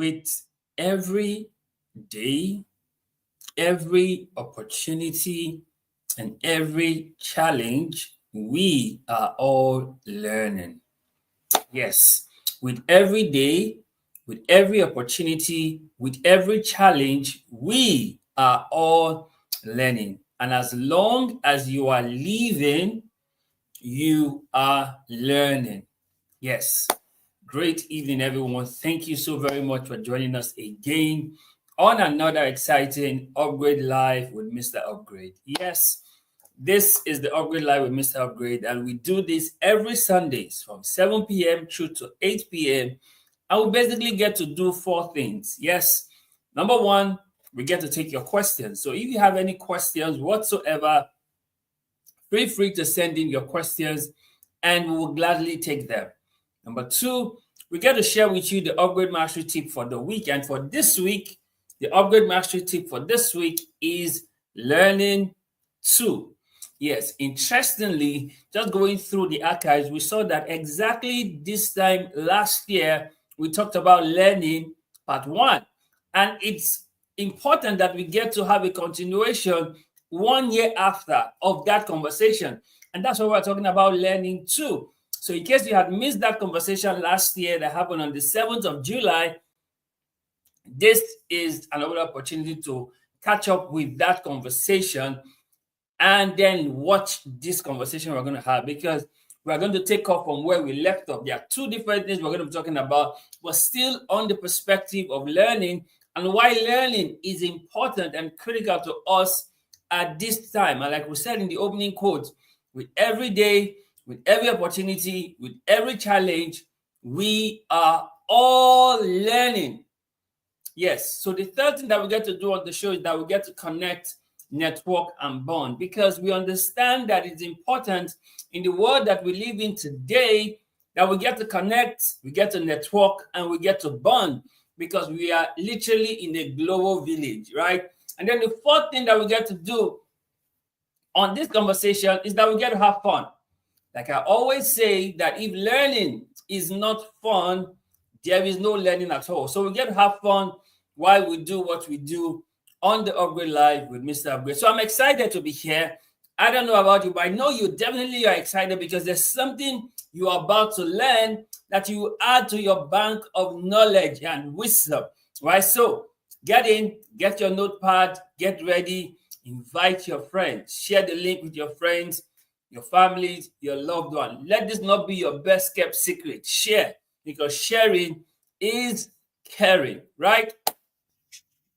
with every day, every opportunity, and every challenge, we are all learning. Yes, with every day, with every opportunity, with every challenge, we are all learning. And as long as you are living, you are learning. Yes. Great evening, everyone. Thank you so very much for joining us again on another exciting Upgrade Live with Mr. Upgrade. Yes, this is the Upgrade Live with Mr. Upgrade, and we do this every Sundays from 7 p.m. through to 8 p.m. And we basically get to do four things. Yes, number one, we get to take your questions. So if you have any questions whatsoever, feel free to send in your questions and we will gladly take them. Number two, we get to share with you the upgrade mastery tip for the week. And for this week, the upgrade mastery tip for this week is learning to. Yes, interestingly, just going through the archives, we saw that exactly this time last year, we talked about learning part one. And it's important that we get to have a continuation 1 year after of that conversation. And that's what we're talking about learning to. So in case you had missed that conversation last year that happened on the 7th of July, this is another opportunity to catch up with that conversation and then watch this conversation we're going to have, because we're going to take off from where we left off. There are two different things we're going to be talking about, but still on the perspective of learning and why learning is important and critical to us at this time. And like we said in the opening quote, with every day, with every opportunity, with every challenge, we are all learning. Yes. So the third thing that we get to do on the show is that we get to connect, network, and bond, because we understand that it's important in the world that we live in today that we get to connect, we get to network, and we get to bond, because we are literally in a global village, right? And then the fourth thing that we get to do on this conversation is that we get to have fun. Like I always say, that if learning is not fun, there is no learning at all. So we get to have fun while we do what we do on the Upgrade Live with Mr. Upgrade. So I'm excited to be here. I don't know about you, but I know you definitely are excited because there's something you are about to learn that you add to your bank of knowledge and wisdom, right? So get in, get your notepad, get ready, invite your friends, share the link with your friends, your families, your loved one. Let this not be your best kept secret. Share, because sharing is caring, right?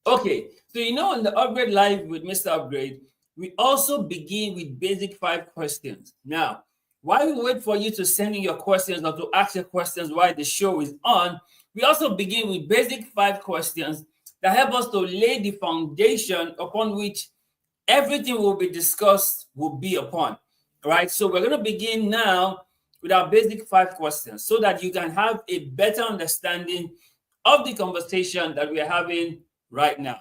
Okay, so on the Upgrade Live with Mr. Upgrade, we also begin with basic 5 questions. Now, while we wait for you to send in your questions or to ask your questions while the show is on, we also begin with basic 5 questions that help us to lay the foundation upon which everything will be discussed will be upon, right? So we're going to begin now with our basic 5 questions so that you can have a better understanding of the conversation that we are having right now.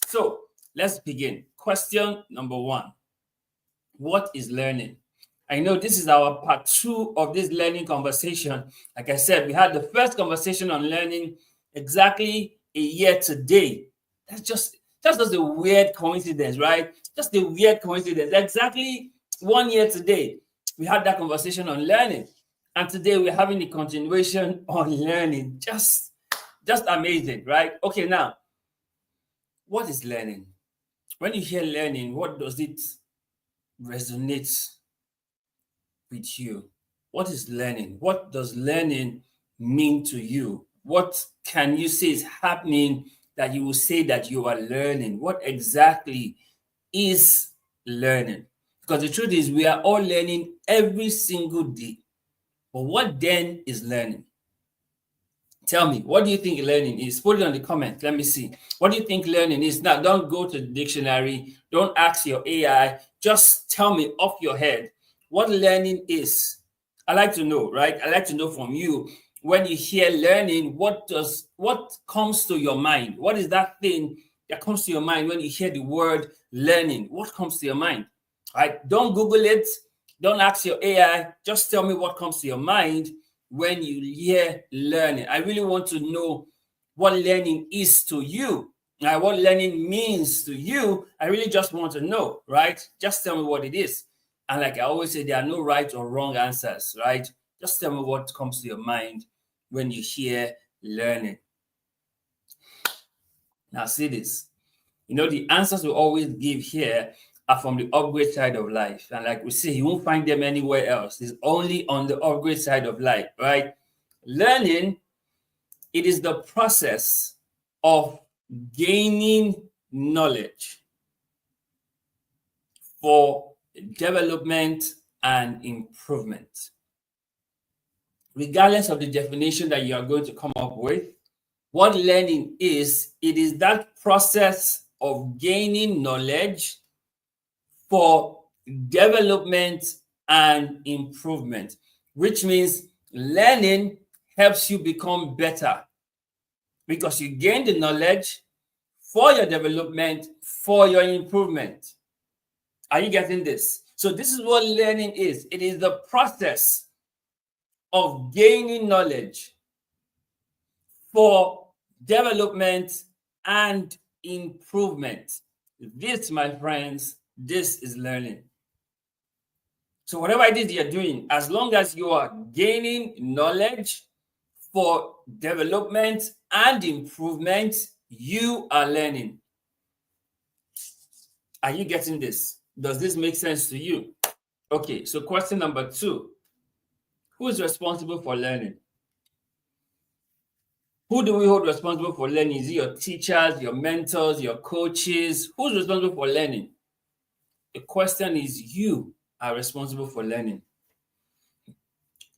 So let's begin. Question number 1. What is learning? I know this is our part 2 of this learning conversation. Like I said, we had the first conversation on learning exactly a year today. That's just a weird coincidence, right? Just a weird coincidence. Exactly 1 year today, we had that conversation on learning. And today we're having a continuation on learning. Just amazing, right? Okay, now, what is learning? When you hear learning, what does it resonate with you? What is learning? What does learning mean to you? What can you say is happening that you will say that you are learning? What exactly is learning? Because the truth is, we are all learning every single day. But what then is learning? Tell me, what do you think learning is? Put it on the comment. Let me see. What do you think learning is? Now, don't go to the dictionary. Don't ask your AI. Just tell me off your head what learning is. I like to know, right? I like to know from you. When you hear learning, what comes to your mind? What is that thing that comes to your mind when you hear the word learning? What comes to your mind? All right? Don't Google it. Don't ask your AI. Just tell me what comes to your mind when you hear learning. I really want to know what learning is to you, what learning means to you, I really just want to know, right? Just tell me what it is. And like I always say, there are no right or wrong answers, right? Just tell me what comes to your mind when you hear learning. Now, see this. The answers we always give here are from the upgrade side of life. And like we say, you won't find them anywhere else. It's only on the upgrade side of life, right? Learning, it is the process of gaining knowledge for development and improvement. Regardless of the definition that you are going to come up with, what learning is, it is that process of gaining knowledge for development and improvement, which means learning helps you become better because you gain the knowledge for your development, for your improvement. Are you getting this? So this is what learning is. It is the process of gaining knowledge for development and improvement. This, my friends, this is learning. So whatever it is you're doing, as long as you are gaining knowledge for development and improvement, you are learning. Are you getting this? Does this make sense to you? Okay, so question number 2. Who is responsible for learning? Who do we hold responsible for learning? Is it your teachers, your mentors, your coaches? Who's responsible for learning? The question is, you are responsible for learning.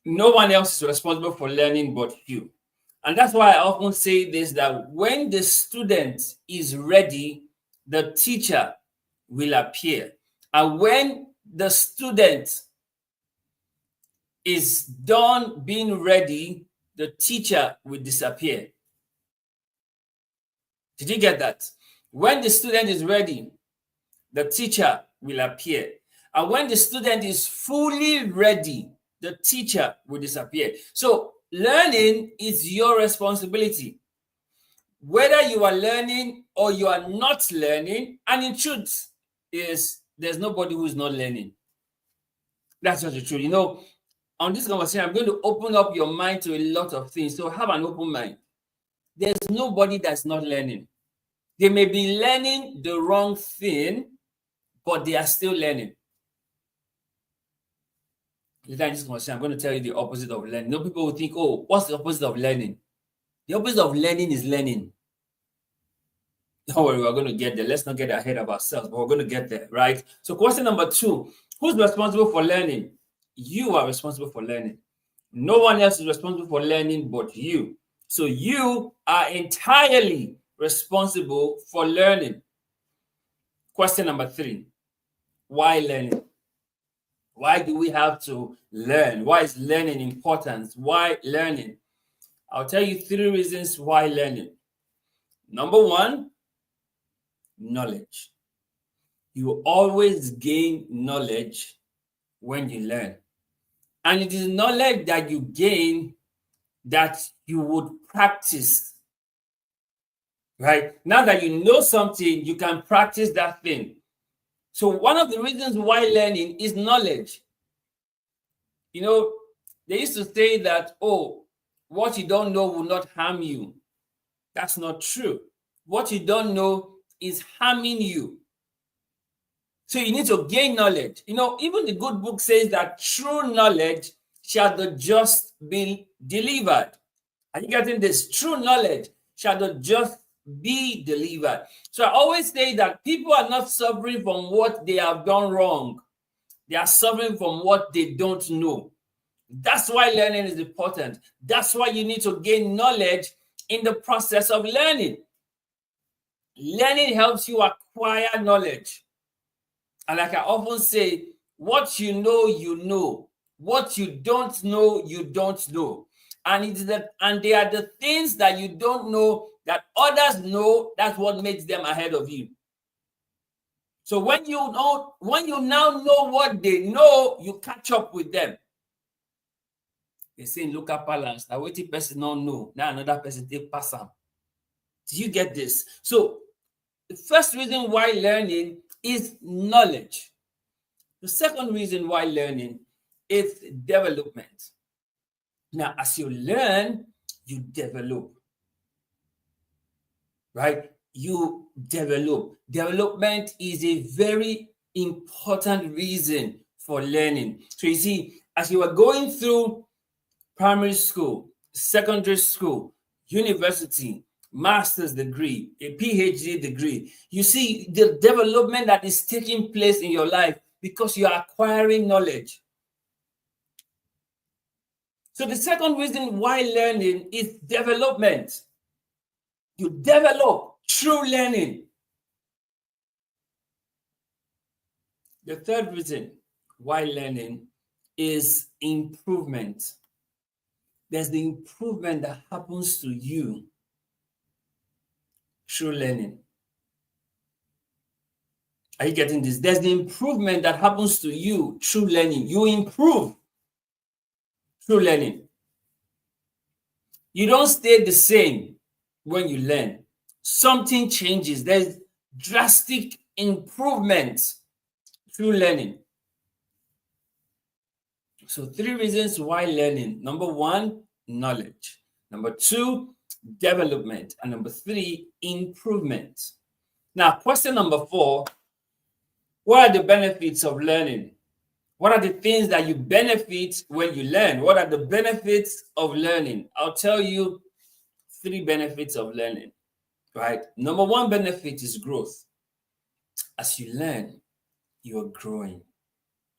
No one else is responsible for learning but you. And that's why I often say this, that when the student is ready, the teacher will appear. And when the student is done being ready, the teacher will disappear. Did you get that? When the student is ready, the teacher will appear. And when the student is fully ready, the teacher will disappear. So learning is your responsibility. Whether you are learning or you are not learning, and in truth is there's nobody who is not learning. That's just the truth. On this conversation, I'm going to open up your mind to a lot of things. So have an open mind. There's nobody that's not learning. They may be learning the wrong thing, but they are still learning. Later in this conversation, I'm going to tell you the opposite of learning. People will think, oh, what's the opposite of learning? The opposite of learning is learning. Don't worry, we're going to get there. Let's not get ahead of ourselves, but we're going to get there, right? So question number 2, who's responsible for learning? You are responsible for learning. No one else is responsible for learning but you. So you are entirely responsible for learning. Question number 3, why learning? Why do we have to learn? Why is learning important? Why learning? I'll tell you 3 reasons why learning. Number 1, knowledge. You always gain knowledge when you learn. And it is knowledge that you gain that you would practice. Right? Now that you know something, you can practice that thing. So one of the reasons why learning is knowledge. They used to say that, oh, what you don't know will not harm you. That's not true. What you don't know is harming you. So you need to gain knowledge. Even the good book says that true knowledge shall the just be delivered. Are you getting this? True knowledge shall the just be delivered. So I always say that people are not suffering from what they have done wrong. They are suffering from what they don't know. That's why learning is important. That's why you need to gain knowledge in the process of learning. Learning helps you acquire knowledge. And like I often say, what you know, you know. What you don't know, you don't know. And they are the things that you don't know that others know. That's what makes them ahead of you. So when you now know what they know, you catch up with them. They say in local parlance, that waiting person don't know. Now another person take pass them. Do you get this? So the first reason why learning is knowledge. The second reason why learning is development. Now, as you learn, you develop, right? You develop. Development is a very important reason for learning. So you see, as you are going through primary school, secondary school, university, master's degree, a PhD degree, you see the development that is taking place in your life because you are acquiring knowledge. So the second reason why learning is development. You develop through learning. The third reason why learning is improvement. There's the improvement that happens to you through learning. Are you getting this? There's the improvement that happens to you through learning. You improve through learning. You don't stay the same when you learn. Something changes. There's drastic improvement through learning. So 3 reasons why learning. Number 1, knowledge. Number 2, development. And number 3, improvement. Now, question number 4, what are the benefits of learning? What are the things that you benefit when you learn? What are the benefits of learning? I'll tell you 3 benefits of learning, right? Number 1 benefit is growth. As you learn, you are growing.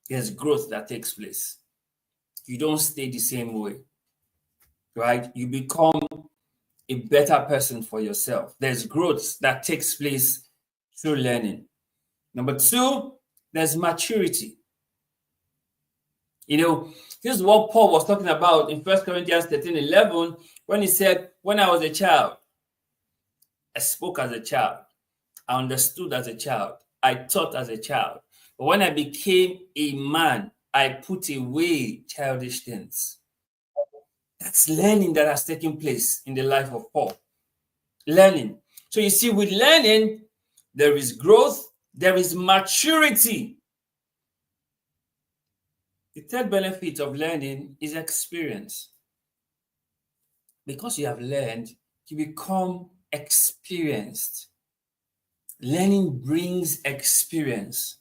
There's growth that takes place. You don't stay the same way, right? You become a better person for yourself. There's growth that takes place through learning. Number 2, there's maturity. You know, this is what Paul was talking about in 1 Corinthians 13:11 when he said, when I was a child, I spoke as a child, I understood as a child, I thought as a child. But when I became a man, I put away childish things. That's learning that has taken place in the life of Paul. Learning. So you see, with learning, there is growth, there is maturity. The third benefit of learning is experience. Because you have learned, you become experienced. Learning brings experience.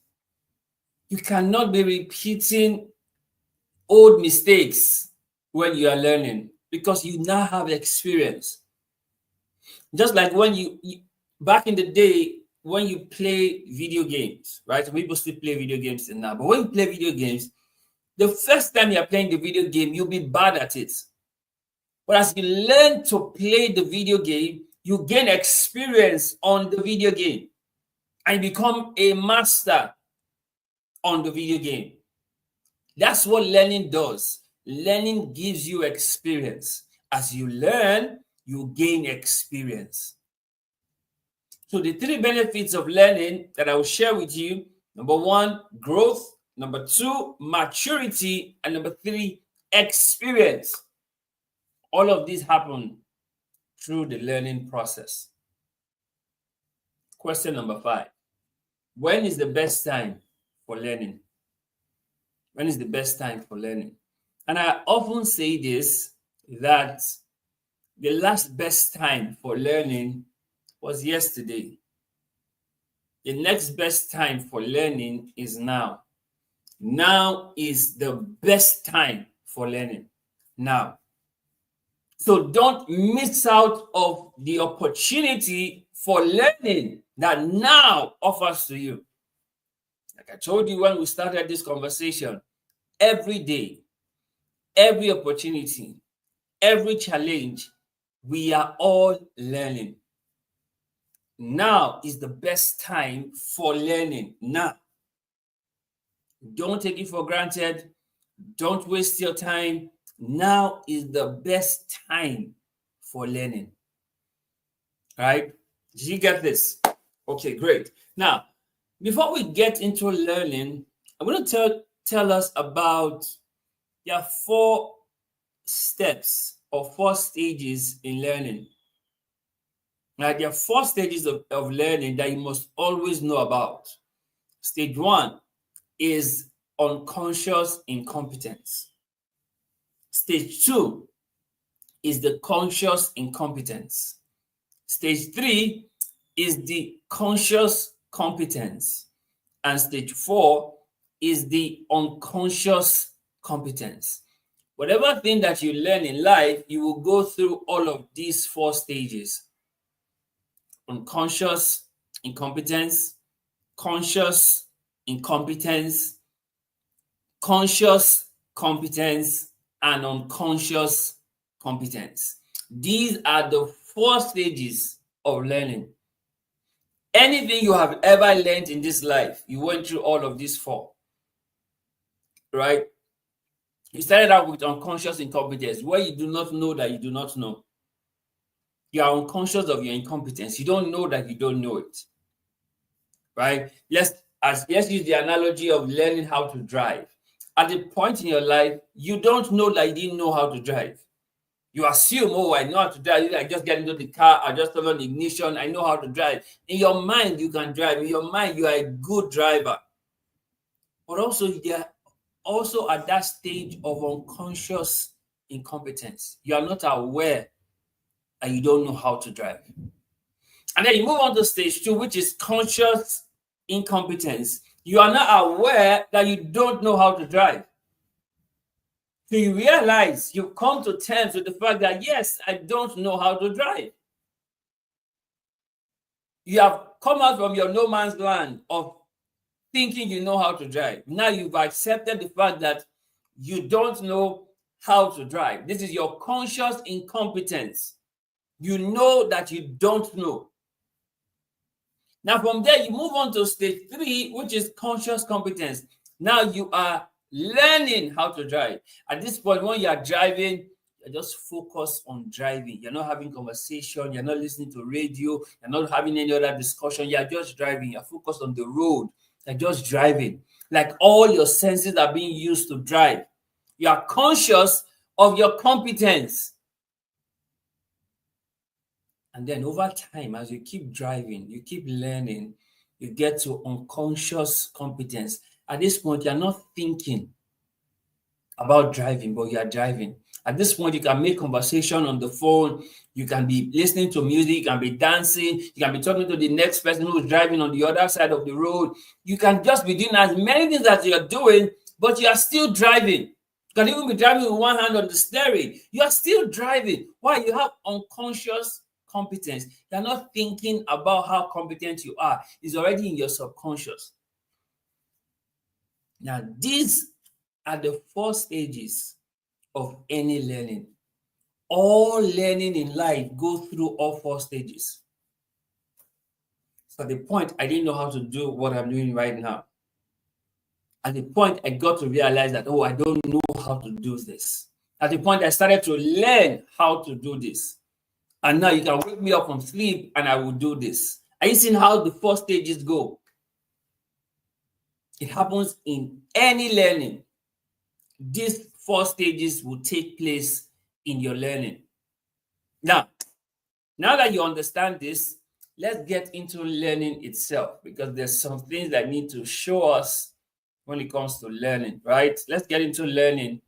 You cannot be repeating old mistakes when you are learning because you now have experience. Just like when you back in the day, when you play video games, right? Some people still play video games now, but when you play video games, the first time you're playing the video game, you'll be bad at it. But as you learn to play the video game, you gain experience on the video game and become a master on the video game. That's what learning does. Learning gives you experience. As you learn, you gain experience. So the 3 benefits of learning that I will share with you, number 1, growth. Number 2, maturity. And number 3, experience. All of these happen through the learning process. Question number 5. When is the best time for learning? When is the best time for learning? And I often say this, that the last best time for learning was yesterday. The next best time for learning is now. Now is the best time for learning. Now. So don't miss out of the opportunity for learning that now offers to you. Like I told you when we started this conversation, every day, every opportunity, every challenge, we are all learning. Now is the best time for learning. Now. Don't take it for granted. Don't waste your time. Now is the best time for learning. All right? Did you get this? Okay, great. Now, before we get into learning, I'm going to tell us about there are 4 steps or 4 stages in learning. Now, there are 4 stages of learning that you must always know about. Stage 1 is unconscious incompetence. Stage 2 is the conscious incompetence. Stage 3 is the conscious competence. And stage 4 is the unconscious competence. Whatever thing that you learn in life, you will go through all of these 4 stages: unconscious incompetence, conscious incompetence, conscious competence, and unconscious competence. These are the 4 stages of learning. Anything you have ever learned in this life, you went through all of these 4, right? You started out with unconscious incompetence, where you do not know that you do not know. You are unconscious of your incompetence. You don't know that you don't know it, right? Let's use the analogy of learning how to drive. At the point in your life, you don't know that you didn't know how to drive. You assume, oh, I know how to drive. I just get into the car, I just turn on the ignition, I know how to drive. In your mind, you can drive. In your mind, you are a good driver. But also, there also at that stage of unconscious incompetence. You are not aware and you don't know how to drive. And then you move on to stage 2, which is conscious incompetence. You are not aware that you don't know how to drive. So you realize, you come to terms with the fact that, yes, I don't know how to drive. You have come out from your no man's land of thinking you know how to drive. Now you've accepted the fact that you don't know how to drive. This is your conscious incompetence. You know that you don't know. Now from there, you move on to stage 3, which is conscious competence. Now you are learning how to drive. At this point, when you are driving, you're just focused on driving. You're not having conversation. You're not listening to radio. You're not having any other discussion. You're just driving. You're focused on the road. You're just driving. Like all your senses are being used to drive. You are conscious of your competence. And then over time, as you keep driving, you keep learning, you get to unconscious competence. At this point, you're not thinking about driving, but you are driving. At this point, you can make conversation on the phone. You can be listening to music. You can be dancing. You can be talking to the next person who is driving on the other side of the road. You can just be doing as many things that you're doing, but you are still driving. You can even be driving with one hand on the steering. You are still driving. Why? You have unconscious competence. You're not thinking about how competent you are. It's already in your subconscious. Now, these are the 4 stages of any learning. All learning in life goes through all 4 stages. So at the point I didn't know how to do what I'm doing right now. At the point I got to realize that, oh, I don't know how to do this. At the point I started to learn how to do this. And now you can wake me up from sleep and I will do this. Are you seeing how the 4 stages go? It happens in any learning. These 4 stages will take place in your learning. Now that you understand this, let's get into learning itself, because there's some things that need to show us when it comes to learning, right? Let's get into learning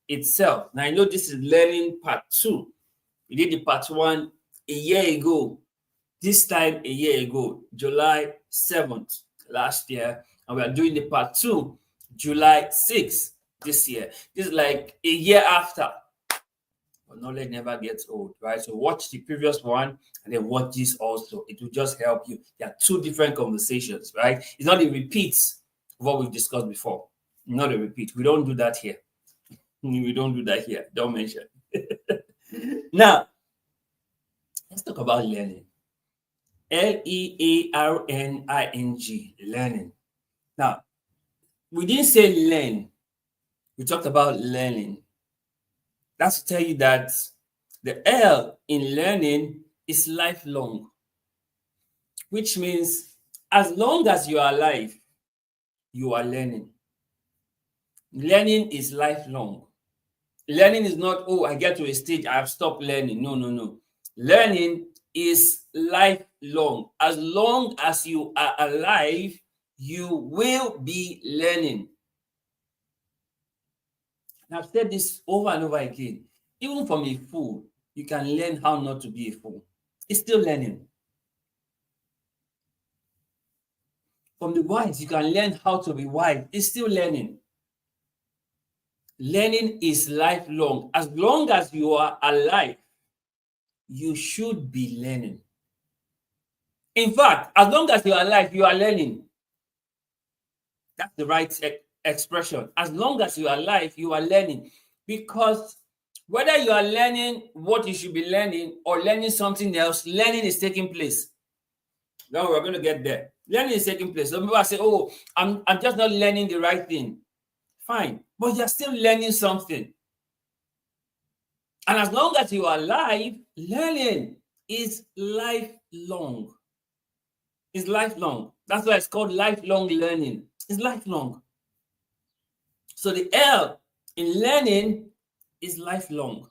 itself. Now, I know this is learning part 2. We did the part 1 a year ago. This time a year ago, July 7th last year, and we are doing the part 2, July 6th this year. This is like a year after. But knowledge never gets old, right? So watch the previous one and then watch this also. It will just help you. There are 2 different conversations, right? It's not a repeat of what we've discussed before. Not a repeat. We don't do that here. We don't do that here. Don't mention. Now, let's talk about learning. Learning, learning. Now, we didn't say learn. We talked about learning. That's to tell you that the L in learning is lifelong, which means as long as you are alive, you are learning. Learning is lifelong. Learning is not, oh, I get to a stage, I have stopped learning. No. Learning is lifelong. As long as you are alive, you will be learning. And I've said this over and over again. Even from a fool, you can learn how not to be a fool. It's still learning. From the wise, you can learn how to be wise. It's still learning. Learning is lifelong. As long as you are alive, you should be learning. In fact, as long as you are alive, you are learning. That's the right expression. As long as you are alive, you are learning. Because whether you are learning what you should be learning or learning something else, learning is taking place. Now we're going to get there. Learning is taking place. Some people say, oh, I'm just not learning the right thing. Fine. But you're still learning something. And as long as you are alive, learning is lifelong. It's lifelong. That's why it's called lifelong learning. It's lifelong. So the L in learning is lifelong.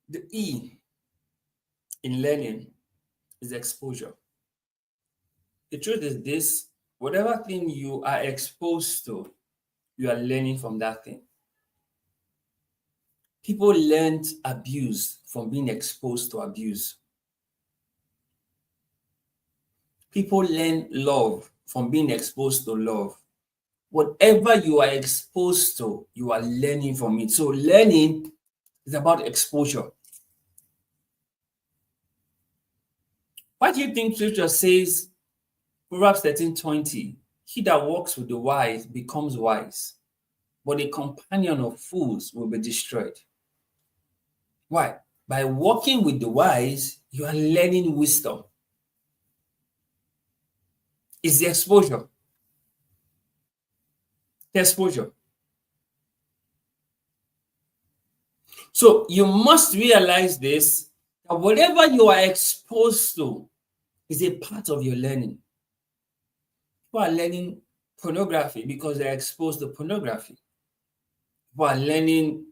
The E in learning is exposure. The truth is this: whatever thing you are exposed to, you are learning from that thing. People learned abuse from being exposed to abuse. People learn love from being exposed to love. Whatever you are exposed to, you are learning from it. So learning is about exposure. Why do you think Scripture says, Proverbs 13:20, he that walks with the wise becomes wise, but a companion of fools will be destroyed? Why? By walking with the wise, you are learning wisdom. It's the exposure. The exposure. So you must realize this, that whatever you are exposed to is a part of your learning. People are learning pornography because they're exposed to pornography. People are learning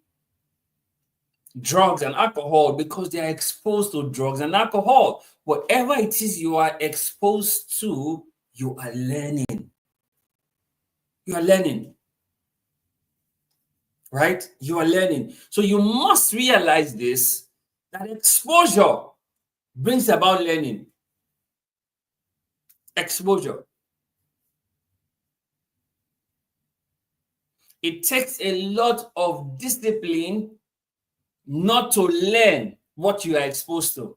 drugs and alcohol because they are exposed to drugs and alcohol. Whatever it is you are exposed to, you are learning. You are learning. Right? You are learning. So you must realize this, that exposure brings about learning. Exposure. It takes a lot of discipline not to learn what you are exposed to.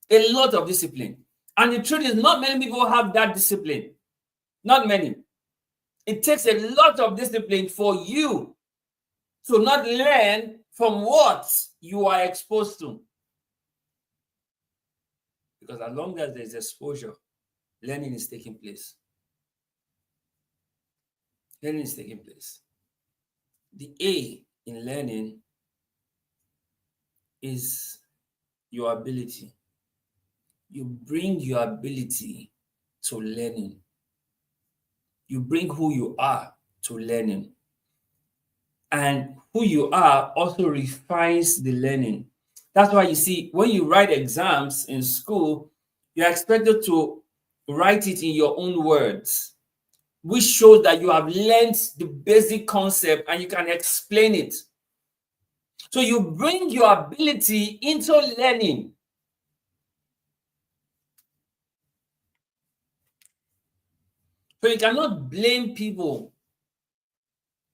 A lot of discipline. And the truth is, not many people have that discipline. Not many. It takes a lot of discipline for you to not learn from what you are exposed to. Because as long as there's exposure, learning is taking place. Learning is taking place. The A in learning is your ability. You bring your ability to learning. You bring who you are to learning. And who you are also refines the learning. That's why you see, when you write exams in school, you're expected to write it in your own words, which shows that you have learned the basic concept and you can explain it. So you bring your ability into learning. So you cannot blame people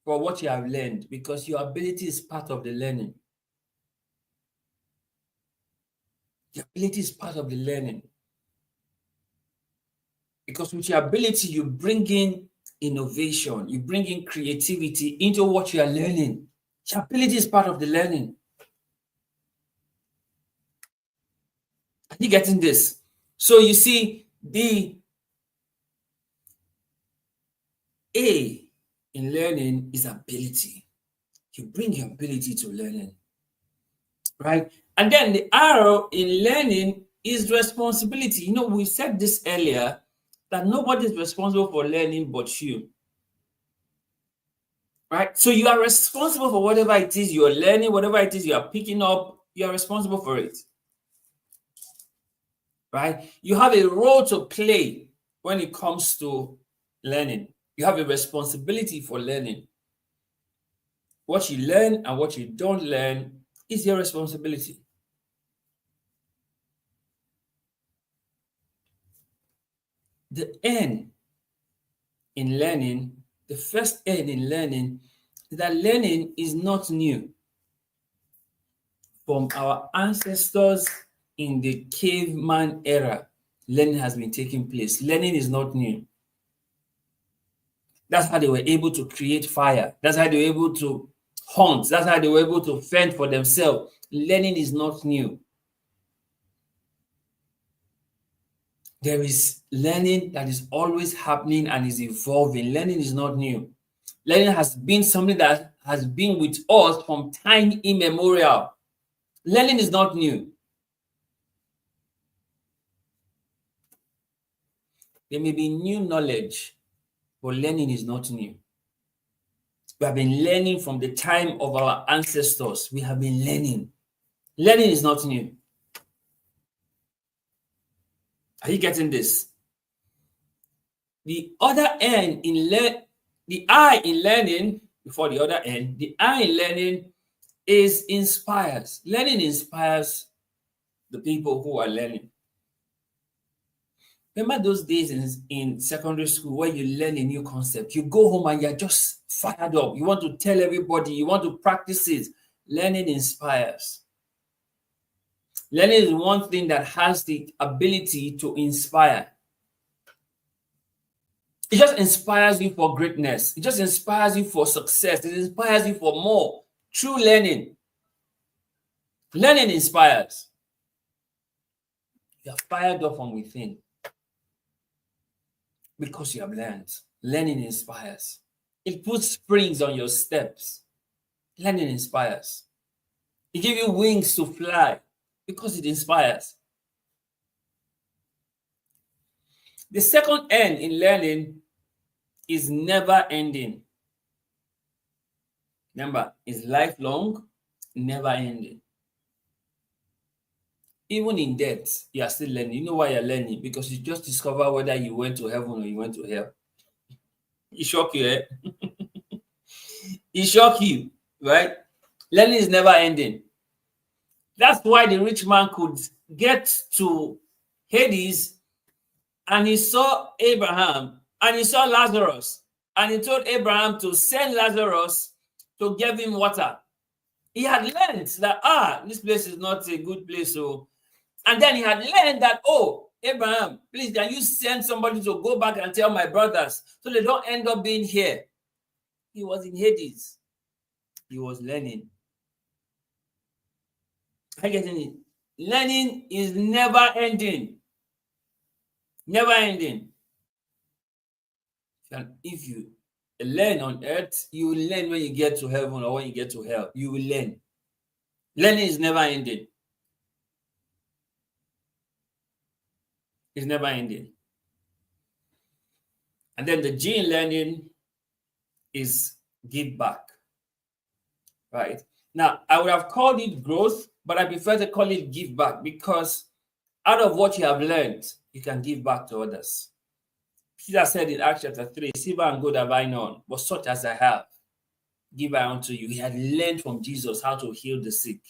for what you have learned, because your ability is part of the learning. Your ability is part of the learning. Because with your ability, you bring in innovation, you bring in creativity into what you are learning. Your ability is part of the learning. Are you getting this? So you see, the A in learning is ability. You bring your ability to learning, right? And then the R in learning is responsibility. You know, we said this earlier, that nobody is responsible for learning but you. right? So you are responsible for whatever it is you are learning, whatever it is you are picking up, you are responsible for it, right? You have a role to play when it comes to learning. You have a responsibility for learning. What you learn and what you don't learn is your responsibility. The end in learning, the first end in learning, is that learning is not new. From our ancestors in the caveman era, learning has been taking place. Learning is not new. That's how they were able to create fire. That's how they were able to hunt. That's how they were able to fend for themselves. Learning is not new. There is learning that is always happening and is evolving. Learning is not new. Learning has been something that has been with us from time immemorial. Learning is not new. There may be new knowledge, but learning is not new. We have been learning from the time of our ancestors. We have been learning. Learning is not new. Are you getting this? The other end in the I in learning, before the other end, the I in learning is inspires. Learning inspires the people who are learning. Remember those days in secondary school where you learn a new concept, you go home and you're just fired up. You want to tell everybody, you want to practice it. Learning inspires. Learning is one thing that has the ability to inspire. It just inspires you for greatness. It just inspires you for success. It inspires you for more. True learning. Learning inspires. You are fired up from within because you have learned. Learning inspires. It puts springs on your steps. Learning inspires. It gives you wings to fly because it inspires. The second end in learning is never ending. Remember, it's lifelong, never ending. Even in death, you are still learning. You know why you're learning? Because you just discover whether you went to heaven or you went to hell. It shock you, eh? It shock you, right? Learning is never ending. That's why the rich man could get to Hades and he saw Abraham and he saw Lazarus and he told Abraham to send Lazarus to give him water. He had learned that, this place is not a good place. And then he had learned that, Abraham, please, can you send somebody to go back and tell my brothers so they don't end up being here? He was in Hades. He was learning. Are you getting it? Learning is never ending. Never ending. And if you learn on earth, you will learn when you get to heaven or when you get to hell. You will learn. Learning is never ending. It's never ending. And then the G in learning is give back. Right? Now, I would have called it growth, but I prefer to call it give back because out of what you have learned, you can give back to others. Peter said in Acts chapter 3, silver and gold have I none, but such as I have, give I unto you. He had learned from Jesus how to heal the sick.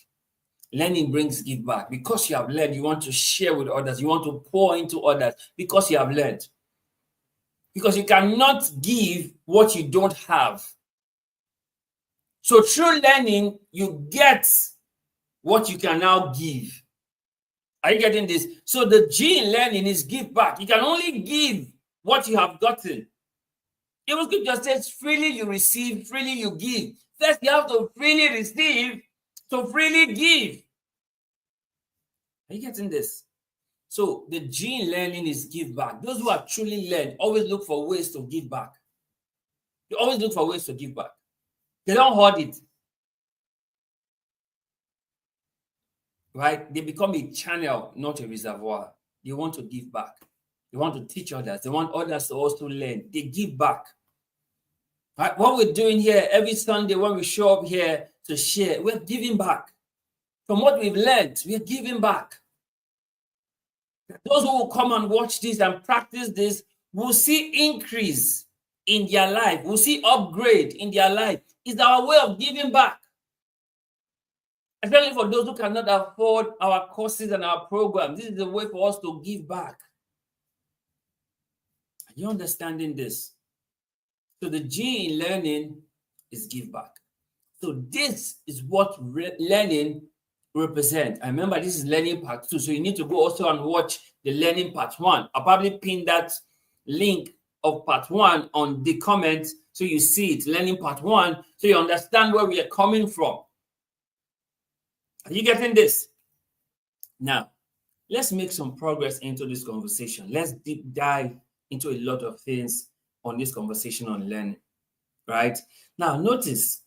Learning brings give back. Because you have learned, you want to share with others. You want to pour into others because you have learned. Because you cannot give what you don't have. So through learning, you get what you can now give. Are you getting this? So the G in learning is give back. You can only give what you have gotten. Even scripture says, freely you receive, freely you give. First, you have to freely receive, to freely give. Are you getting this? So the G in learning is give back. Those who have truly learned always look for ways to give back. They always look for ways to give back. They don't hoard it. Right? They become a channel, not a reservoir. They want to give back. They want to teach others. They want others to also learn. They give back. Right? What we're doing here every Sunday when we show up here to share, we're giving back. From what we've learned, we're giving back. Those who will come and watch this and practice this will see increase in their life, will see upgrade in their life. It's our way of giving back. Especially for those who cannot afford our courses and our programs. This is a way for us to give back. Are you understanding this? So the G in learning is give back. So this is what learning represents. I remember this is learning part 2. So you need to go also and watch the learning part 1. I'll probably pin that link of part 1 on the comments so you see it, learning part 1, so you understand where we are coming from. Are you getting this? Now, let's make some progress into this conversation. Let's deep dive into a lot of things on this conversation on learning, right? Now, notice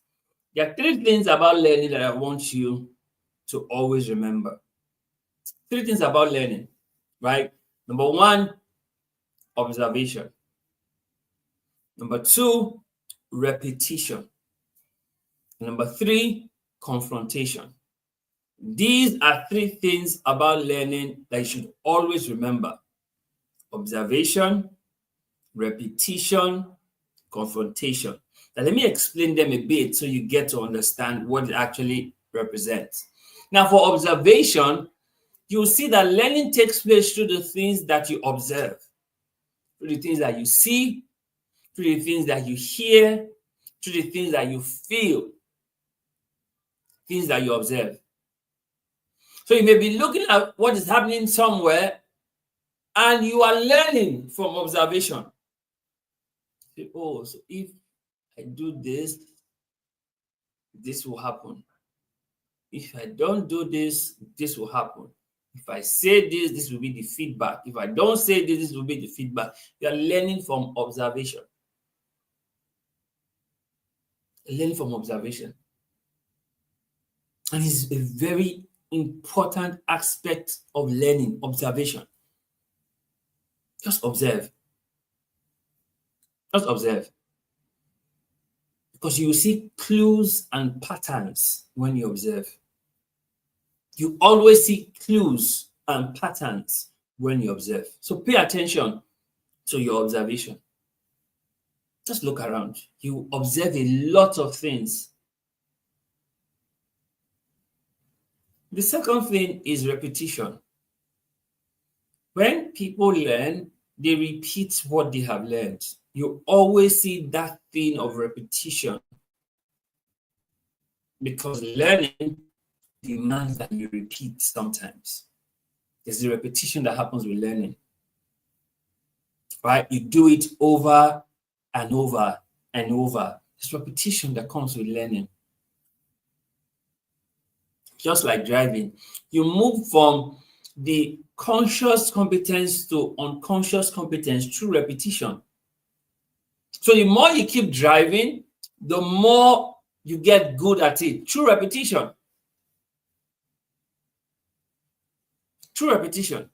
there are 3 things about learning that I want you to always remember. 3 things about learning, right? Number 1, observation. Number 2, repetition. Number 3, confrontation. These are 3 things about learning that you should always remember. Observation, repetition, confrontation. Now, let me explain them a bit so you get to understand what it actually represents. Now, for observation, you'll see that learning takes place through the things that you observe, through the things that you see, through the things that you hear, through the things that you feel, things that you observe. So you may be looking at what is happening somewhere and you are learning from observation. Oh, so if I do this, this will happen. If I don't do this, this will happen. If I say this, this will be the feedback. If I don't say this, this will be the feedback. You are learning from observation. Learning from observation. And it's a very important aspect of learning, observation. Just observe. Just observe. Because you will see clues and patterns when you observe. You always see clues and patterns when you observe. So pay attention to your observation. Just look around. You observe a lot of things. The second thing is repetition. When people learn, they repeat what they have learned. You always see that thing of repetition because learning demands that you repeat sometimes. It's the repetition that happens with learning, right? You do it over and over and over. It's repetition that comes with learning. Just like driving, you move from the conscious competence to unconscious competence through repetition. So the more you keep driving, the more you get good at it through repetition. Through repetition.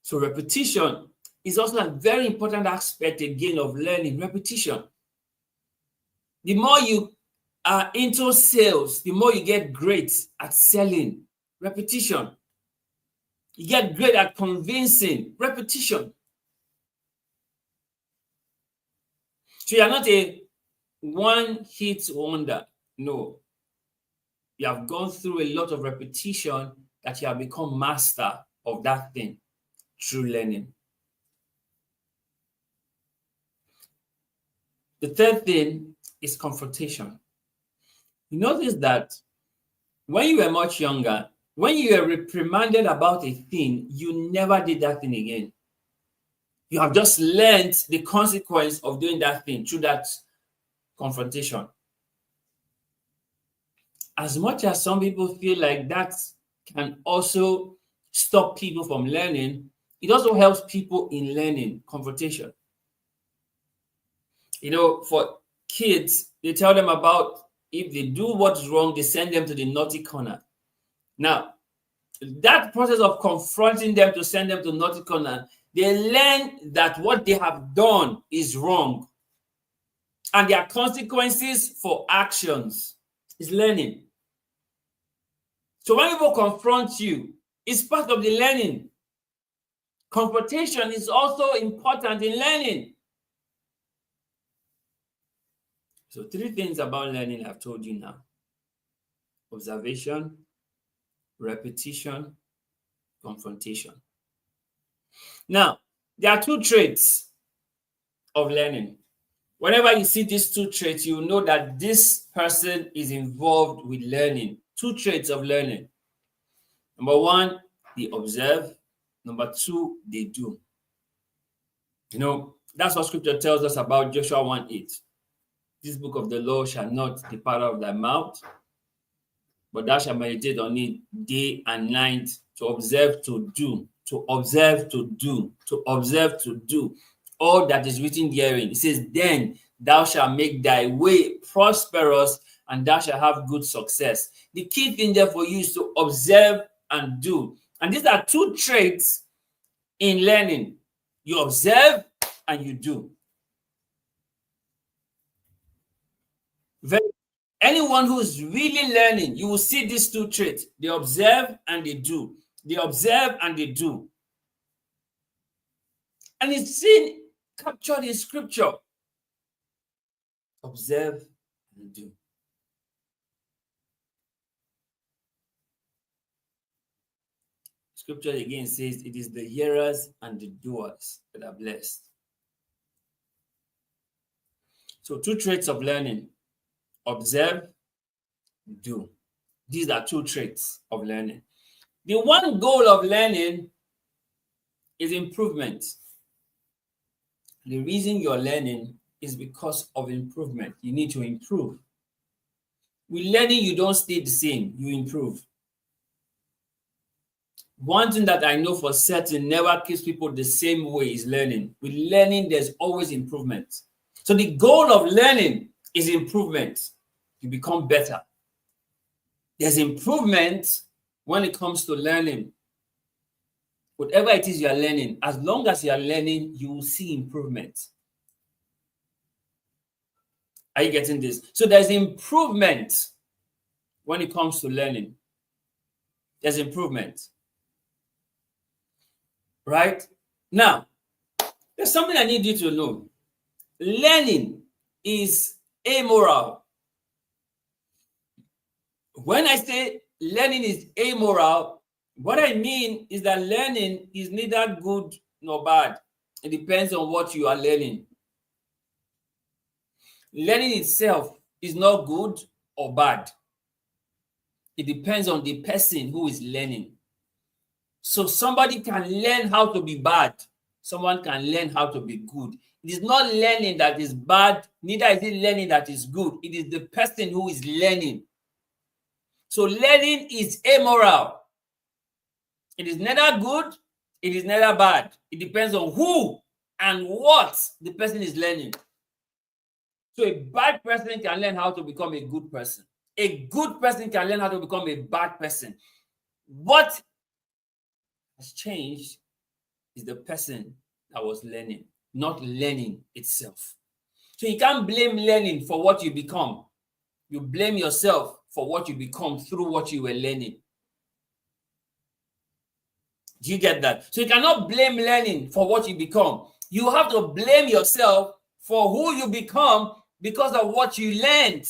So repetition is also a very important aspect again of learning, repetition. The more you are into sales, the more you get great at selling, repetition. You get great at convincing, repetition. So you're not a one-hit wonder. No. You have gone through a lot of repetition that you have become master of that thing through learning. The third thing is confrontation. You notice that when you were much younger, when you were reprimanded about a thing, you never did that thing again. You have just learned the consequence of doing that thing through that confrontation. As much as some people feel like that can also stop people from learning, it also helps people in learning, confrontation. You know, for kids, they tell them about if they do what's wrong, they send them to the naughty corner. Now, that process of confronting them to send them to naughty corner They learn that what they have done is wrong and there are consequences for actions. It's learning. So when people confront you, it's part of the learning. Confrontation is also important in learning. So 3 things about learning I've told you now: observation, repetition, confrontation. Now, there are 2 traits of learning. Whenever you see these 2 traits, you know that this person is involved with learning. 2 traits of learning. Number 1, they observe. Number 2, they do. You know, that's what scripture tells us about Joshua 1:8. This book of the law shall not depart out of thy mouth, but thou shalt meditate on it day and night, to observe to do, to observe to do, to observe to do all that is written therein. It says, then thou shalt make thy way prosperous, and thou shalt have good success. The key thing there for you is to observe and do. And these are 2 traits in learning. You observe and you do. Anyone who's really learning, you will see these 2 traits. They observe and they do. They observe and they do. And it's seen captured in scripture. Observe and do. Scripture again says it is the hearers and the doers that are blessed. So 2 traits of learning: observe, do. These are 2 traits of learning. The one goal of learning is improvement. The reason you're learning is because of improvement. You need to improve. With learning, you don't stay the same, you improve. One thing that I know for certain never keeps people the same way is learning. With learning, there's always improvement. So the goal of learning is improvement. You become better. There's improvement when it comes to learning. Whatever it is you are learning, as long as you are learning, you will see improvement. Are you getting this? So there's improvement when it comes to learning. There's improvement. Right? Now, there's something I need you to know. Learning is amoral. When I say learning is amoral, what I mean is that learning is neither good nor bad. It depends on what you are learning. Learning itself is not good or bad. It depends on the person who is learning. So somebody can learn how to be bad. Someone can learn how to be good. It is not learning that is bad, neither is it learning that is good. It is the person who is learning. So learning is amoral. It is neither good, it is neither bad. It depends on who and what the person is learning. So a bad person can learn how to become a good person. A good person can learn how to become a bad person. What has changed is the person that was learning, not learning itself. So you can't blame learning for what you become. You blame yourself for what you become through what you were learning. Do you get that? So you cannot blame learning for what you become. You have to blame yourself for who you become because of what you learned.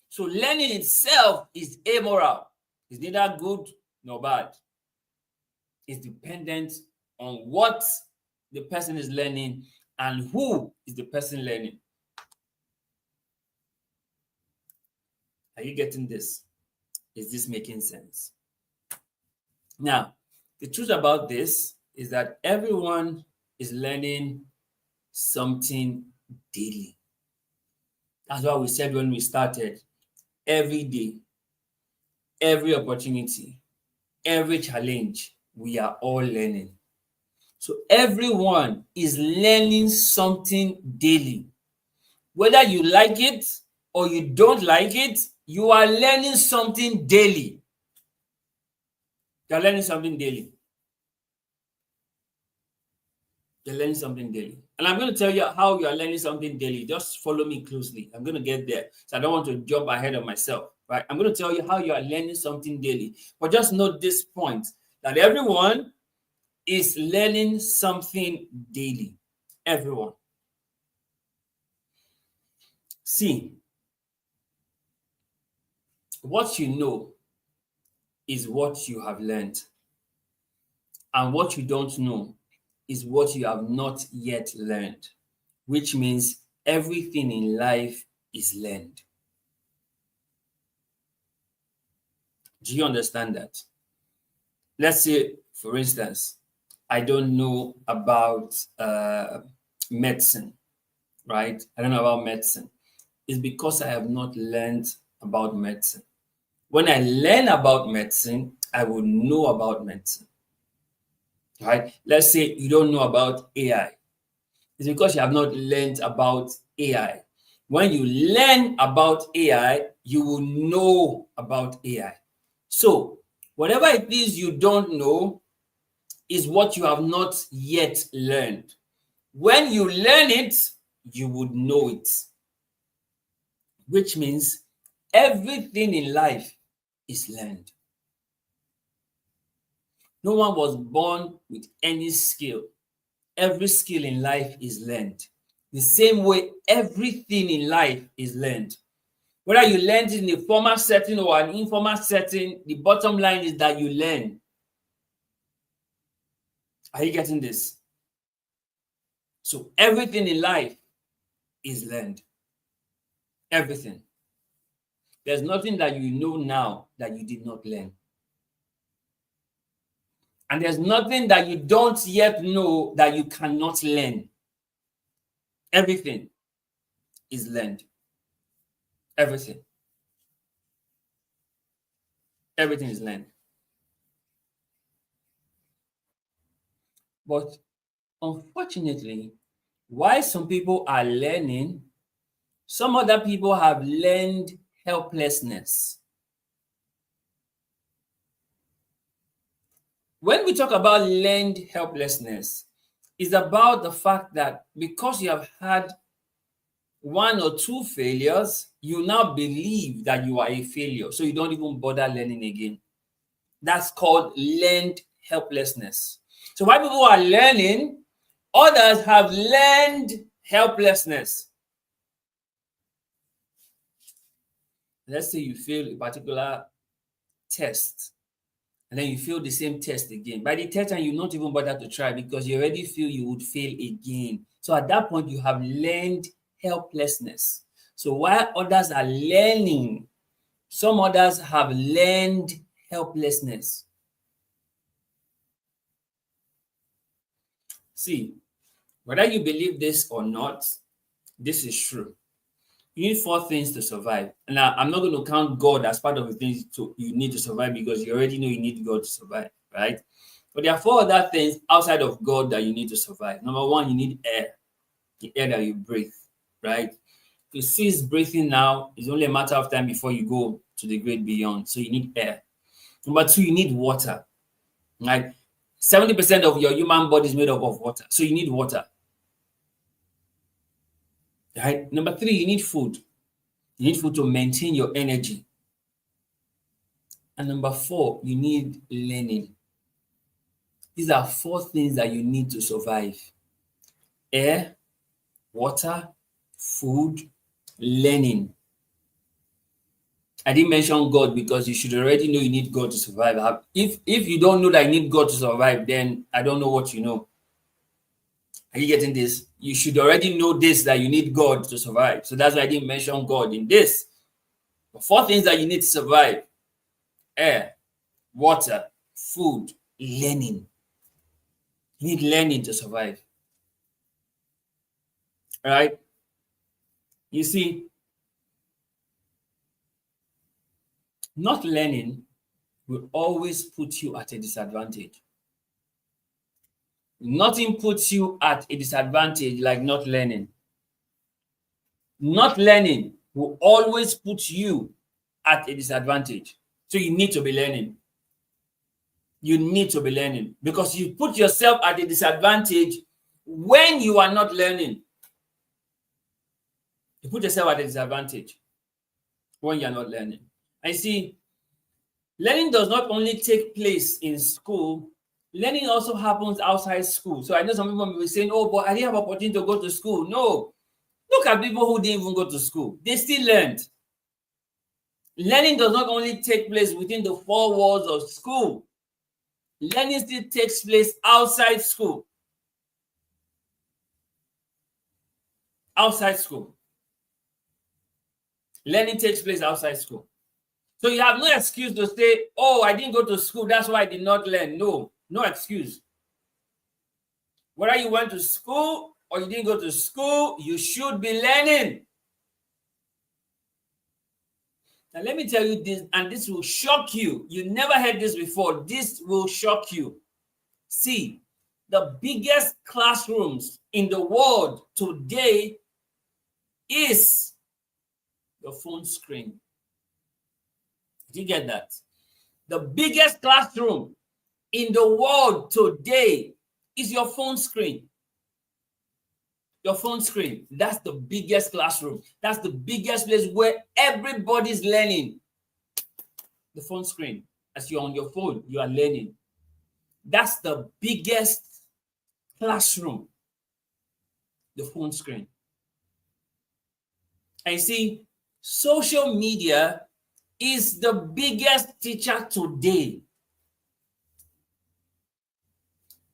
So learning itself is amoral. It's neither good nor bad. It's dependent on what the person is learning and who is the person learning. Are you getting this? Is this making sense? Now, the truth about this is that everyone is learning something daily. That's what we said when we started. Every day, every opportunity, every challenge, we are all learning. So everyone is learning something daily. Whether you like it or you don't like it, you are learning something daily. You are learning something daily. You're learning something daily. And I'm going to tell you how you are learning something daily. Just follow me closely. I'm going to get there. So I don't want to jump ahead of myself, right? I'm going to tell you how you are learning something daily. But just note this point, that everyone is learning something daily. Everyone. See, what you know is what you have learned. And what you don't know is what you have not yet learned, which means everything in life is learned. Do you understand that? Let's say, for instance, I don't know about medicine, right? I don't know about medicine. It's because I have not learned about medicine. When I learn about medicine, I will know about medicine, right? Let's say you don't know about AI. It's because you have not learned about AI. When you learn about AI, you will know about AI. So, whatever it is you don't know is what you have not yet learned. When you learn it, you would know it, which means everything in life is learned. No one was born with any skill. Every skill in life is learned. The same way everything in life is learned. Whether you learned it in a formal setting or an informal setting, the bottom line is that you learn. Are you getting this? So everything in life is learned. Everything. There's nothing that you know now that you did not learn. And there's nothing that you don't yet know that you cannot learn. Everything is learned. Everything. Everything is learned. But unfortunately, while some people are learning, some other people have learned helplessness. When we talk about learned helplessness, it's about the fact that because you have had one or two failures, you now believe that you are a failure. So you don't even bother learning again. That's called learned helplessness. So while people are learning, others have learned helplessness. Let's say you fail a particular test, and then you fail the same test again. By the third time, you not even bother to try because you already feel you would fail again. So at that point, you have learned helplessness. So while others are learning, some others have learned helplessness. See, whether you believe this or not, this is true. You need four things to survive. And I'm not going to count God as part of the things you need to survive because you already know you need God to survive, right? But there are four other things outside of God that you need to survive. Number one, you need air, the air that you breathe, right? If you cease breathing now, it's only a matter of time before you go to the great beyond. So you need air. Number two, you need water, right? 70% of your human body is made up of water. So you need water. Right? Number three, you need food. You need food to maintain your energy. And number four, you need learning. These are four things that you need to survive: air, water, food, learning. I didn't mention God because you should already know you need God to survive. If you don't know that you need God to survive, then I don't know what you know. Are you getting this? You should already know this, that you need God to survive. So that's why I didn't mention God in this. The four things that you need to survive: air, water, food, learning. You need learning to survive. All right? You see, not learning will always put you at a disadvantage. Nothing puts you at a disadvantage like not learning. Not learning will always put you at a disadvantage. So you need to be learning. You need to be learning because you put yourself at a disadvantage when you are not learning, you put yourself at a disadvantage when you're not learning. I see, learning does not only take place in school, learning also happens outside school. So I know some people may be saying, oh, but I didn't have opportunity to go to school. No. Look at people who didn't even go to school. They still learned. Learning does not only take place within the four walls of school. Learning still takes place outside school. Outside school. Learning takes place outside school. So you have no excuse to say, oh, I didn't go to school, that's why I did not learn. No, no excuse. Whether you went to school or you didn't go to school, you should be learning. Now, let me tell you this, and this will shock you. You never heard this before. This will shock you. See, the biggest classrooms in the world today is your phone screen. Did you get that? The biggest classroom in the world today is your phone screen. Your phone screen. That's the biggest classroom. That's the biggest place where everybody's learning. The phone screen. As you're on your phone, you are learning. That's the biggest classroom. The phone screen. And see, social media is the biggest teacher today.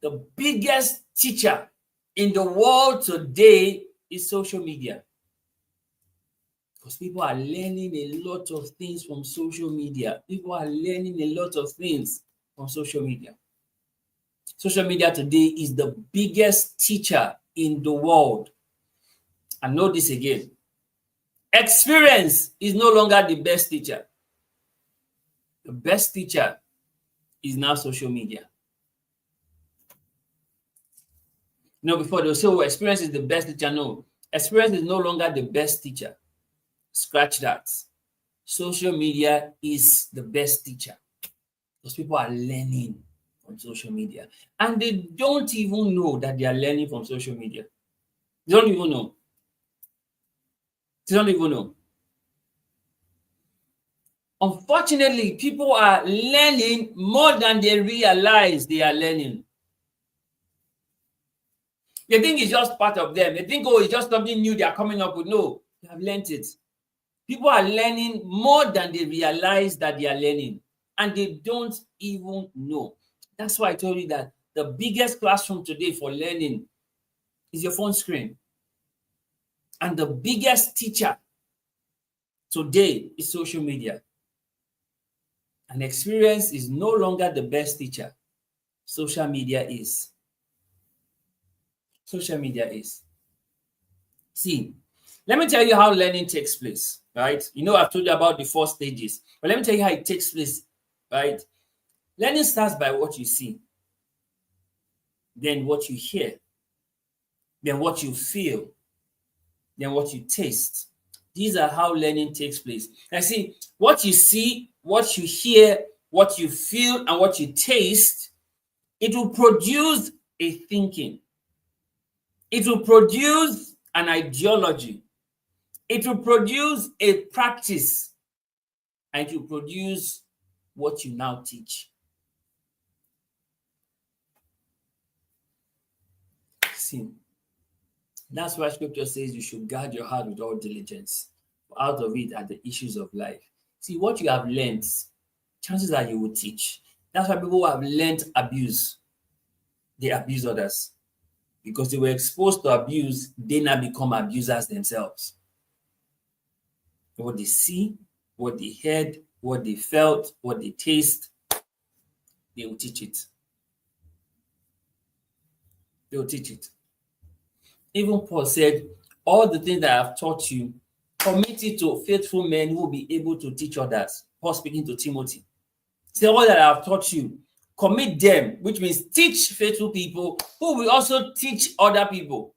The biggest teacher in the world today is social media. Because people are learning a lot of things from social media. People are learning a lot of things from social media. Social media today is the biggest teacher in the world. And know this again. Experience is no longer the best teacher. The best teacher is now social media. You know, before they'll say, oh, experience is the best teacher. No, experience is no longer the best teacher. Scratch that. Social media is the best teacher. Because people are learning from social media. And they don't even know that they are learning from social media. They don't even know. They don't even know. Unfortunately, people are learning more than they realize they are learning. They think it's just part of them. They think, oh, it's just something new they are coming up with. No, they have learned it. People are learning more than they realize that they are learning. And they don't even know. That's why I told you that the biggest classroom today for learning is your phone screen. And the biggest teacher today is social media. And experience is no longer the best teacher. Social media is. Social media is. See, let me tell you how learning takes place, right? You know, I've told you about the 4 stages, but let me tell you how it takes place, right? Learning starts by what you see, then what you hear, then what you feel, then what you taste. These are how learning takes place. And see, what you see, what you hear, what you feel, and what you taste, it will produce a thinking. It will produce an ideology. It will produce a practice. And it will produce what you now teach. See, that's why scripture says you should guard your heart with all diligence. Out of it are the issues of life. See, what you have learned, chances are you will teach. That's why people who have learned abuse, they abuse others. Because they were exposed to abuse, they now become abusers themselves. What they see, what they heard, what they felt, what they taste, they will teach it. They will teach it. Even Paul said, all the things that I have taught you, commit it to faithful men who will be able to teach others. Paul speaking to Timothy. Say, all that I have taught you, commit them, which means teach faithful people who will also teach other people.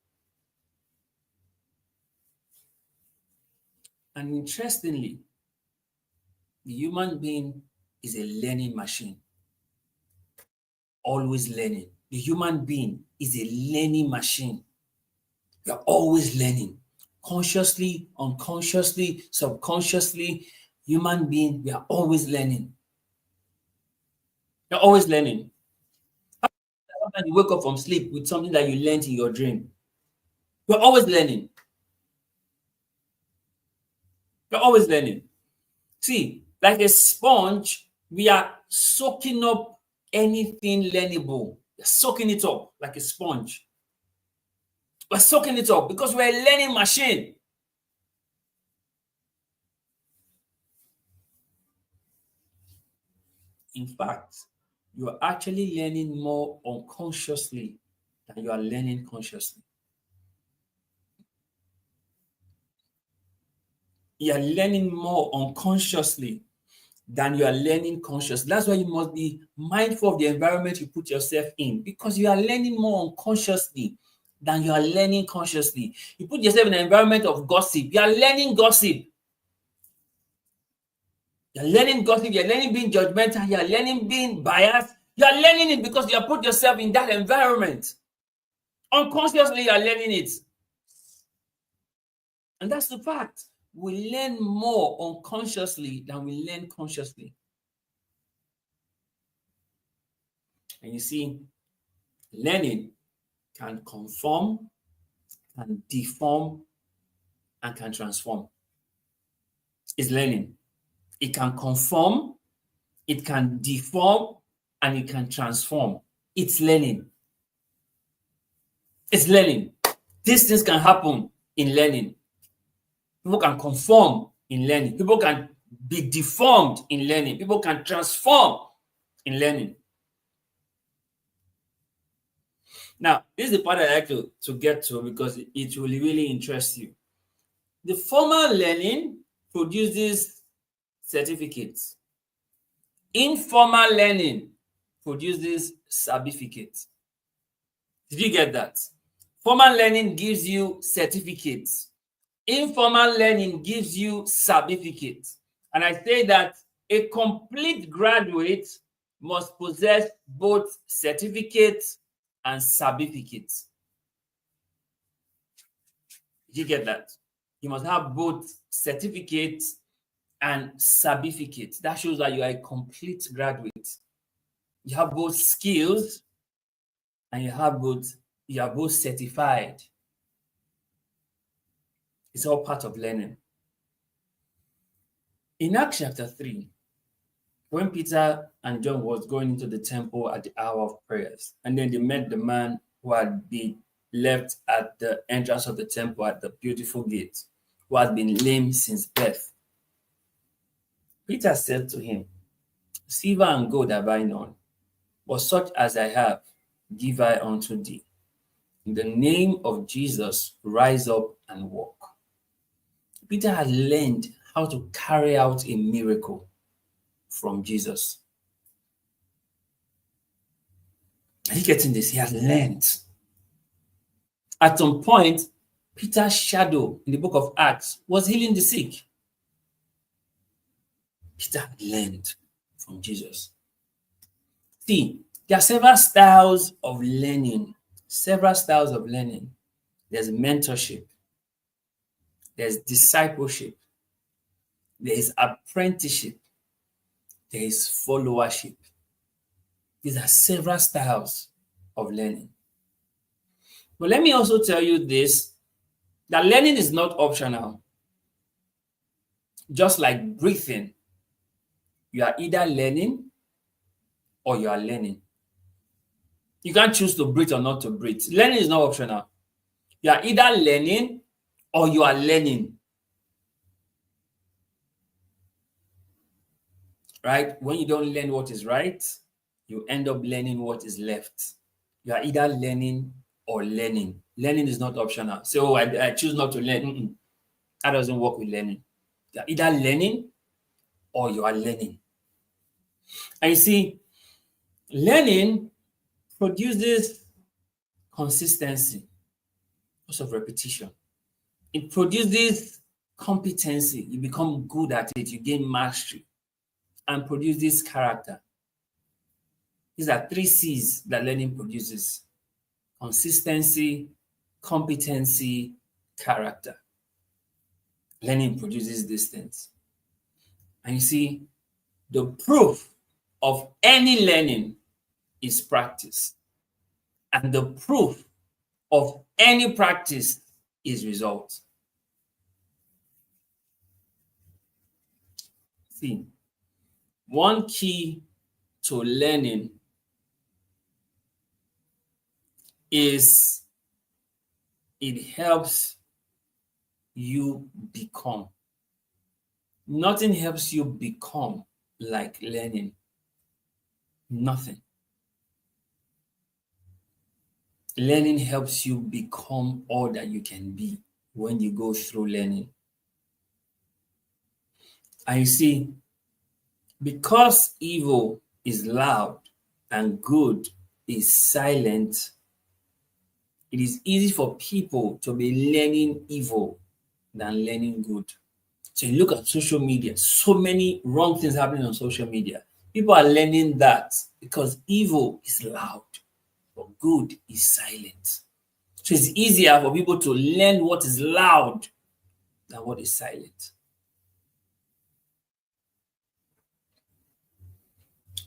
And interestingly, the human being is a learning machine. Always learning. the human being is a learning machine. We are always learning. Consciously, unconsciously, subconsciously, human being, we are always learning. You're always learning. Sometimes you wake up from sleep with something that you learned in your dream. You're always learning. You're always learning. See, like a sponge, we are soaking up anything learnable. We're soaking it up like a sponge. We're soaking it up because we're a learning machine. In fact, you are actually learning more unconsciously than you are learning consciously. You are learning more unconsciously than you are learning consciously. That's why you must be mindful of the environment you put yourself in, because you are learning more unconsciously than you are learning consciously. You put yourself in an environment of gossip, you are learning gossip. You're learning gossip, you're learning being judgmental, you're learning being biased. You're learning it because you have put yourself in that environment. Unconsciously, you're learning it. And that's the fact. We learn more unconsciously than we learn consciously. And you see, learning can conform, can deform, and can transform. It's learning. It can conform, it can deform, and it can transform. It's learning. It's learning. These things can happen in learning. People can conform in learning. People can be deformed in learning. People can transform in learning. Now, this is the part I like to get to because it will really interest you. The formal learning produces certificates. Informal learning produces certificates. Did you get that? Formal learning gives you certificates. Informal learning gives you certificates. And I say that a complete graduate must possess both certificates and certificates. Did you get that? You must have both certificates and certificates. That shows that you are a complete graduate. You have both skills and you are both certified. It's all part of learning. In Acts chapter 3, when Peter and John was going into the temple at the hour of prayers, and then they met the man who had been left at the entrance of the temple at the beautiful gate, who had been lame since birth. Peter said to him, "Silver and gold have I none, but such as I have give I unto thee. In the name of Jesus, rise up and walk." Peter had learned how to carry out a miracle from Jesus. Are you getting this? He had learned. At some point, Peter's shadow in the book of Acts was healing the sick. Peter had learned from Jesus. See, there are several styles of learning. Several styles of learning. There's mentorship. There's discipleship. There is apprenticeship. There is followership. These are several styles of learning. But let me also tell you this, that learning is not optional. Just like breathing, you are either learning or you are learning. You can't choose to breathe or not to breathe. Learning is not optional. You are either learning or you are learning. Right? When you don't learn what is right, you end up learning what is left. You are either learning or learning. Learning is not optional. So I choose not to learn. That doesn't work with learning. You are either learning or you are learning. And you see, learning produces consistency because of repetition. It produces competency. You become good at it. You gain mastery and produces character. These are 3 C's that learning produces: consistency, competency, character. Learning produces these things. And you see, the proof of any learning is practice. And the proof of any practice is result. See, one key to learning is it helps you become. Nothing helps you become like learning. Nothing. Learning helps you become all that you can be when you go through learning. And you see, because evil is loud and good is silent, it is easy for people to be learning evil than learning good. So you look at social media, so many wrong things happening on social media. People are learning that because evil is loud, but good is silent. So it's easier for people to learn what is loud than what is silent.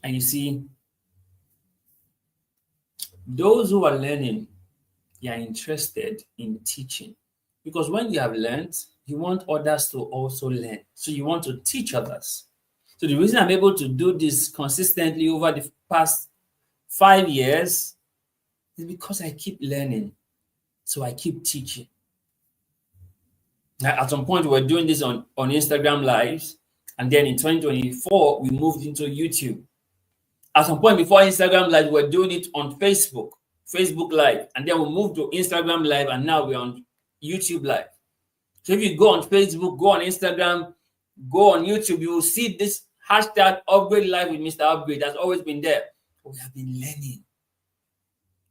And you see, those who are learning, they are interested in teaching. Because when you have learned, you want others to also learn. So you want to teach others. So the reason I'm able to do this consistently over the past 5 years is because I keep learning. So I keep teaching. Now, at some point, we were doing this on Instagram Lives. And then in 2024, we moved into YouTube. At some point before Instagram Live, we were doing it on Facebook Live. And then we moved to Instagram Live. And now we're on YouTube Live. So if you go on Facebook, go on Instagram, go on YouTube, you will see this hashtag Upgrade Live with Mr. Upgrade. That's always been there. But we have been learning.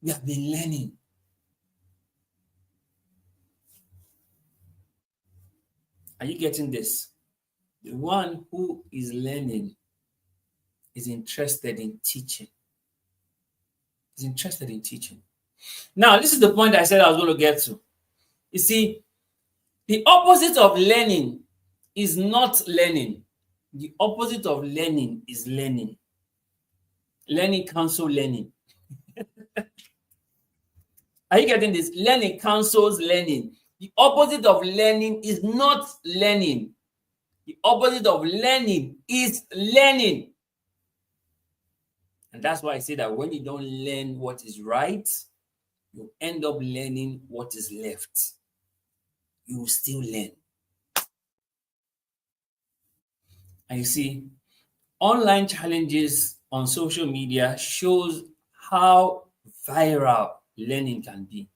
We have been learning. Are you getting this? The one who is learning is interested in teaching. Is interested in teaching. Now, this is the point I said I was going to get to. You see, the opposite of learning is not learning. The opposite of learning is learning. Learning cancels learning. Are you getting this? Learning cancels learning. The opposite of learning is not learning. The opposite of learning is learning. And that's why I say that when you don't learn what is right, you end up learning what is left. You will still learn. And you see, online challenges on social media shows how viral learning can be.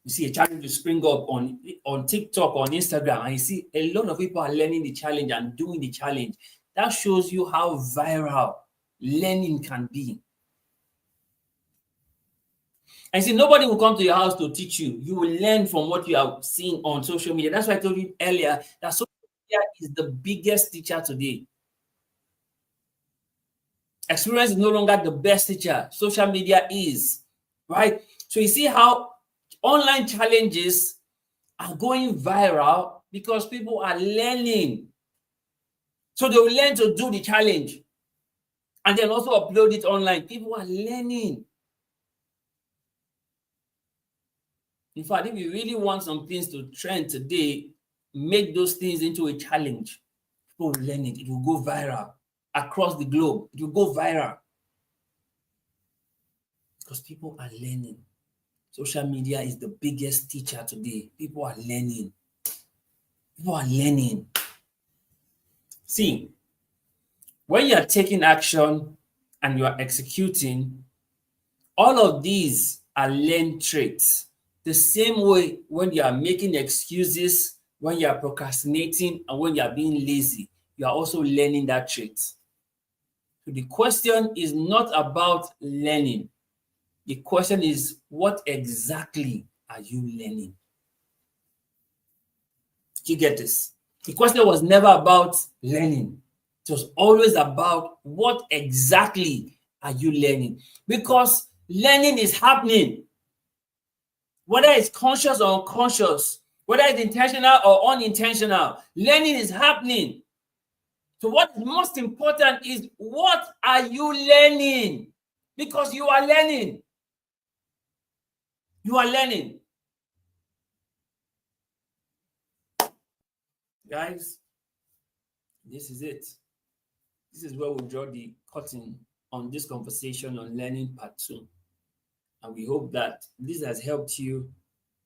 You see a challenge will spring up on TikTok, on Instagram, and you see a lot of people are learning the challenge and doing the challenge. That shows you how viral learning can be. And see, nobody will come to your house to teach you. You will learn from what you have seen on social media. That's why I told you earlier that social media is the biggest teacher today. Experience is no longer the best teacher. Social media is, right? So you see how online challenges are going viral because people are learning. So they will learn to do the challenge and then also upload it online. People are learning. In fact, if you really want some things to trend today, make those things into a challenge. People will learn it. It will go viral across the globe. It will go viral because people are learning. Social media is the biggest teacher today. People are learning. People are learning. See, when you are taking action and you are executing, all of these are learned traits. The same way when you are making excuses, when you are procrastinating, and when you are being lazy, you are also learning that trait. So the question is not about learning. The question is, what exactly are you learning? You get this? The question was never about learning. It was always about what exactly are you learning? Because learning is happening. Whether it's conscious or unconscious, whether it's intentional or unintentional, learning is happening. So what is most important is, what are you learning? Because you are learning. You are learning. Guys, this is it. This is where we draw the curtain on this conversation on learning part 2. And we hope that this has helped you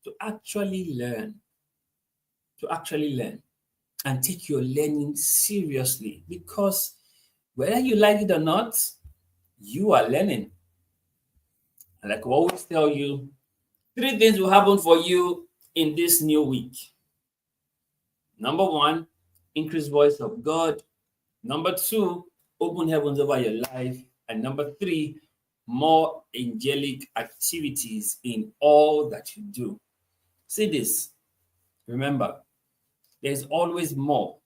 to actually learn, and take your learning seriously, because whether you like it or not, you are learning. And like we always tell you, 3 things will happen for you in this new week. Number 1, increased voice of God. Number 2, open heavens over your life. And number 3, more angelic activities in all that you do. See this. Remember, there's always more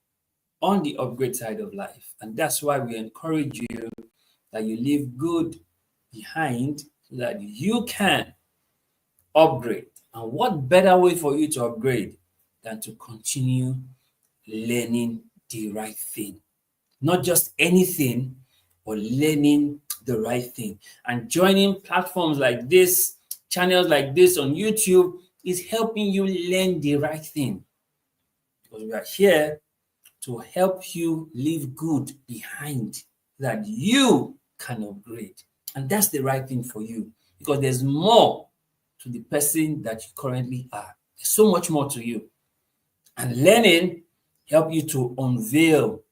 on the upgrade side of life. And that's why we encourage you that you leave good behind so that you can upgrade. And what better way for you to upgrade than to continue learning the right thing? Not just anything, but learning the right thing. And joining platforms like this, channels like this on YouTube, is helping you learn the right thing. Because we are here to help you leave good behind that you can upgrade. And that's the right thing for you, because there's more to the person that you currently are. There's so much more to you. And learning help you to unveil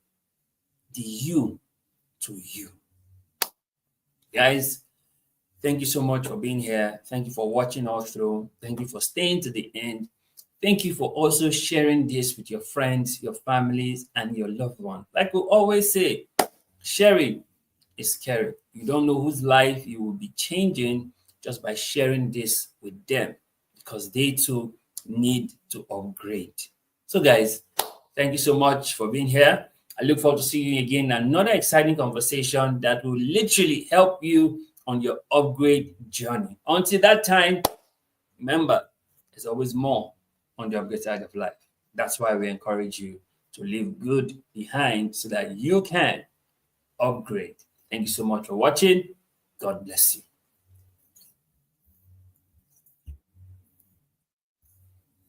the you to you. Guys, thank you so much for being here. Thank you for watching all through. Thank you for staying to the end. Thank you for also sharing this with your friends, your families, and your loved ones. Like we always say, sharing is caring. You don't know whose life you will be changing just by sharing this with them, because they too need to upgrade. So guys, thank you so much for being here. I look forward to seeing you again in another exciting conversation that will literally help you on your upgrade journey. Until that time, remember, there's always more on the upgrade side of life. That's why we encourage you to leave good behind so that you can upgrade. Thank you so much for watching. God bless you.